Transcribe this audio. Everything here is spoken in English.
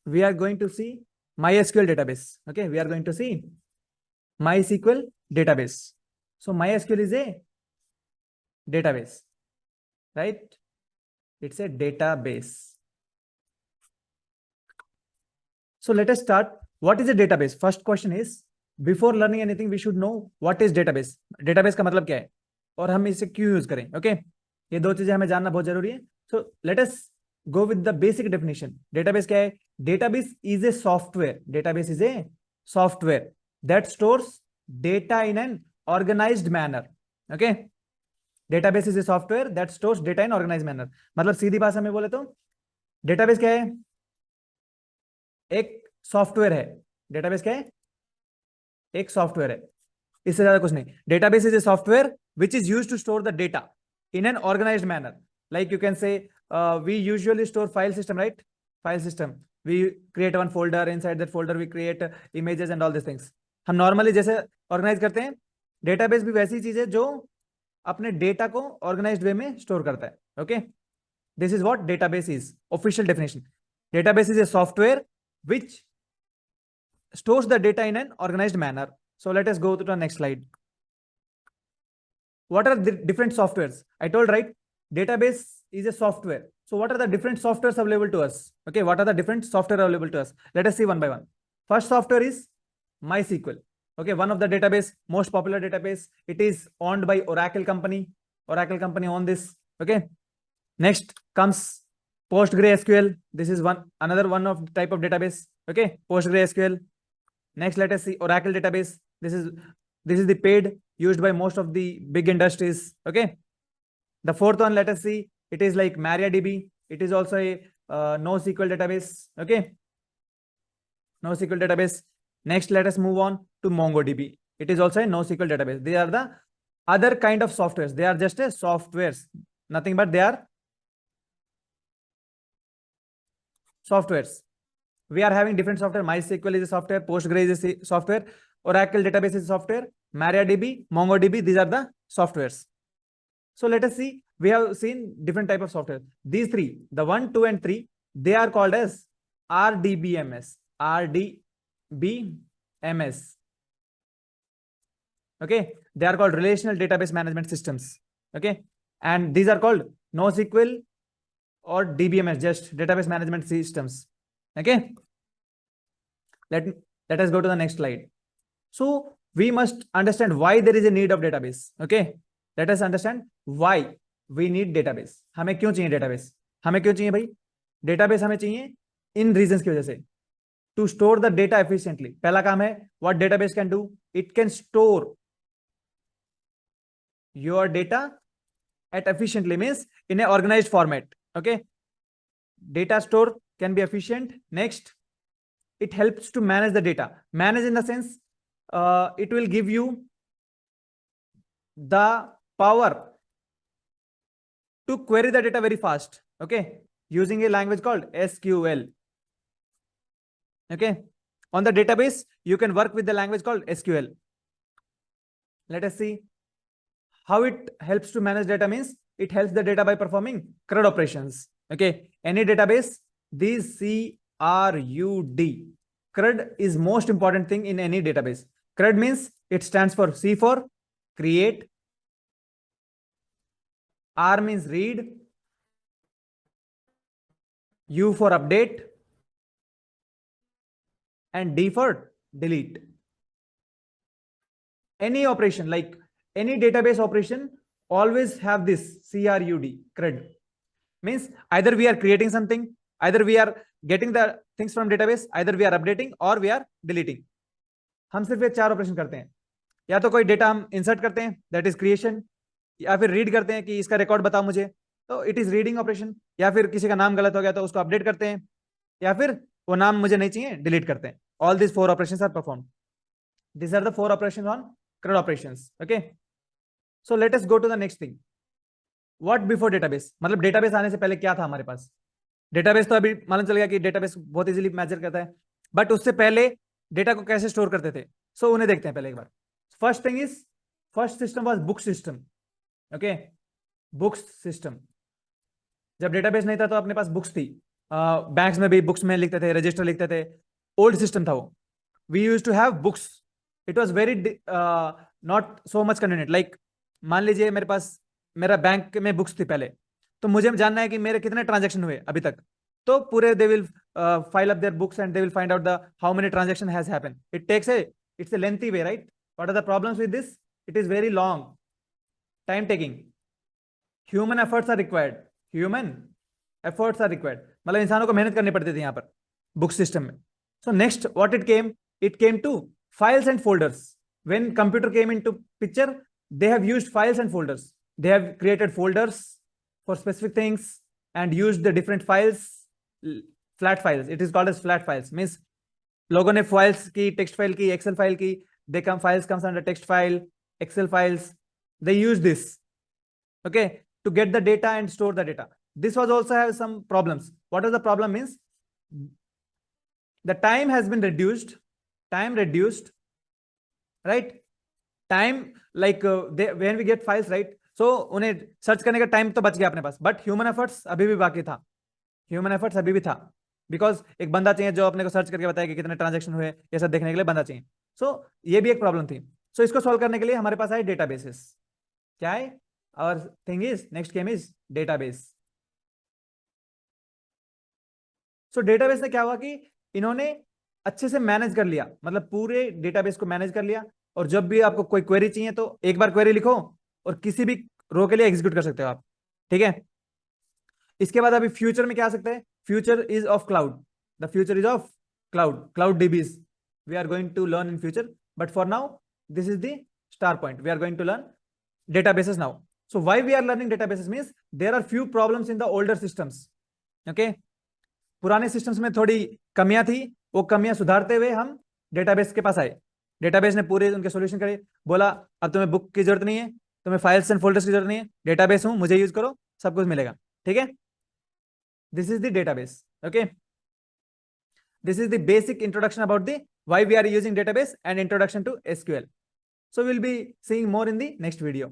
we are going to see MySQL database. Okay, we are going to see MySQL database. So MySQL is a database, right? It's a database. So let us start. What is a database? First question is, before learning anything, we should know what is database. Database का मतलब क्या है और हम इसे क्यों use करें. Okay, ये दो चीजें हमें जानना बहुत जरूरी है. So let us go with the basic definition. Database क्या है? Database is a software. Database is a software that stores data in an organized manner. Okay, database is a software that stores data in organized manner. मतलब सीधी भाषा में बोले तो database क्या है? एक सॉफ्टवेयर है. डेटाबेस क्या है? एक सॉफ्टवेयर है, इससे ज्यादा कुछ नहीं. Database is a software which is used to store the data in an organized manner. Like you can say, we usually store file system, right? File system. We create one folder. Inside that folder, we create images and all these things. हम normally जैसे organize करते हैं, database भी वैसी चीज है जो अपने डेटा को organized way में store करता है. Okay? This is what database is. Official definition. Database is a software which stores the data in an organized manner. So let us go to the next slide. What are the different softwares? I told, right? Database is a software. So what are the different softwares available to us? Okay, what are the different software available to us? Let us see one by one. First software is MySQL. Okay, one of the database, most popular database. It is owned by Oracle company. Oracle company own this. Okay. Next comes PostgreSQL. This is another one of type of database. Okay, PostgreSQL. Next, let us see Oracle database. This is the paid, used by most of the big industries. Okay. The fourth one, let us see. It is like MariaDB. It is also a NoSQL database. Okay. NoSQL database. Next, let us move on to MongoDB. It is also a NoSQL database. They are the other kind of softwares. They are just a softwares. Nothing but they are softwares. We are having different software. MySQL is a software. Postgres is a software. Oracle database is a software. MariaDB, MongoDB, these are the softwares. So let us see. We have seen different type of software. These three, the 1, 2, and 3, they are called as RDBMS. RDBMS. Okay. They are called relational database management systems. Okay. And these are called NoSQL or DBMS, just database management systems. Okay. Let us go to the next slide. So we must understand why there is a need of database. Okay. Let us understand why we need database. हमें क्यों चाहिए database? हमें क्यों चाहिए भाई? Database हमें चाहिए इन reasons की वजह से. To store the data efficiently. पहला काम है, what database can do? It can store your data at efficiently, means in an organized format. Okay. Data store can be efficient. Next, it helps to manage the data. Manage in the sense, it will give you the power to query the data very fast. Okay. Using a language called SQL. Okay. On the database, you can work with the language called SQL. Let us see how it helps to manage data. Means it helps the data by performing CRUD operations. Okay. Any database, these CRUD. CRUD is most important thing in any database. CRUD means it stands for C for create, R means read, U for update, and D for delete. Any operation, like any database operation, always have this CRUD, CRUD. Means either we are creating something, either we are getting the things from database, either we are updating or we are deleting. हम सिर्फ ये 4 operation करते हैं. या तो कोई data हम insert करते हैं, दैट इज क्रिएशन, या फिर रीड करते हैं कि इसका रिकॉर्ड बताओ मुझे, तो इट इज रीडिंग ऑपरेशन, या फिर किसी का नाम गलत हो गया तो उसको अपडेट करते हैं, या फिर वो नाम मुझे नहीं चाहिए डिलीट करते हैं. All this 4 operations are performed. This are the 4 operations on CRUD operations. Okay. So let us go to the next thing. What before database? मतलब डेटाबेस आने से पहले क्या था हमारे पास? डेटाबेस तो अभी मालूम चल गया कि डेटाबेस बहुत इजीली मेजर करता है, बट उससे पहले डेटा को कैसे स्टोर करते थे. सो उन्हें देखते हैं पहले एक बार. First thing is, first system was book system. Okay. Books system. जब डेटाबेस नहीं था तो अपने पास बुक्स थी, बैंक्स में भी बुक्स में लिखते थे, रजिस्टर लिखते थे, ओल्ड सिस्टम था वो. We use to have books. It was very not so much convenient. Like मान लीजिए मेरे पास मेरा बैंक में बुक्स थी पहले, तो मुझे जानना है कि मेरे कितने ट्रांजेक्शन हुए अभी तक. तो पूरे they will file up their books and they will find out the how many transaction has happened. It takes a, it's a lengthy way, right? What are the problems with this? It is very long, time taking. Human efforts are required. Human efforts are required, मतलब इंसानों को मेहनत करनी पड़ती थी यहाँ पर book system में. So next what it came to files and folders. When computer came into picture, they have used files and folders. They have created folders for specific things and used the different files, flat files. It is called as flat files. Means लोगों ने files की, text file की, excel file की, they come, files comes under text file, excel files. They use this, okay, to get the data and store the data. This was also have some problems. What is the problem? Means the time has been reduced. Time reduced, right? Time, like when we get files, right? So उन्हें search करने का time तो बच गया अपने पास, but human efforts अभी भी बाकी था. ह्यूमन एफर्ट्स अभी भी था, बिकॉज एक बंदा चाहिए जो अपने को सर्च करके बताए कि कितने ट्रांजेक्शन हुए, ये सब देखने के लिए बंदा चाहिए. सो ये भी एक प्रॉब्लम थी. सो इसको सॉल्व करने के लिए हमारे पास आए डेटाबेसेस. क्या है? और thing is, next game is database. So database में क्या हुआ कि इन्होंने अच्छे से मैनेज कर लिया, मतलब पूरे डेटाबेस को मैनेज कर लिया. और जब भी आपको कोई क्वेरी चाहिए तो एक बार क्वेरी लिखो और किसी भी रो के लिए एग्जीक्यूट कर सकते हो आप. ठीक है. इसके बाद अभी फ्यूचर में क्या आ सकता है? Future is of cloud. The future is of cloud DBs. We are going to learn in future, but for now this is the star point. We are going to learn databases now. So why we are learning databases means there are few problems in the older systems. Okay, पुराने systems में थोड़ी कमियां थी, वो कमियां सुधारते हुए हम डेटाबेस के पास आए. डेटाबेस ने पूरे उनके सॉल्यूशन करे, बोला अब तुम्हें बुक की जरूरत नहीं है, तुम्हें फाइल्स एंड फोल्डर्स की जरूरत नहीं है, डेटाबेस हूं, मुझे यूज करो, सब कुछ मिलेगा. ठीक है. This is the database. Okay, this is the basic introduction about the why we are using database and introduction to SQL. So we'll be seeing more in the next video.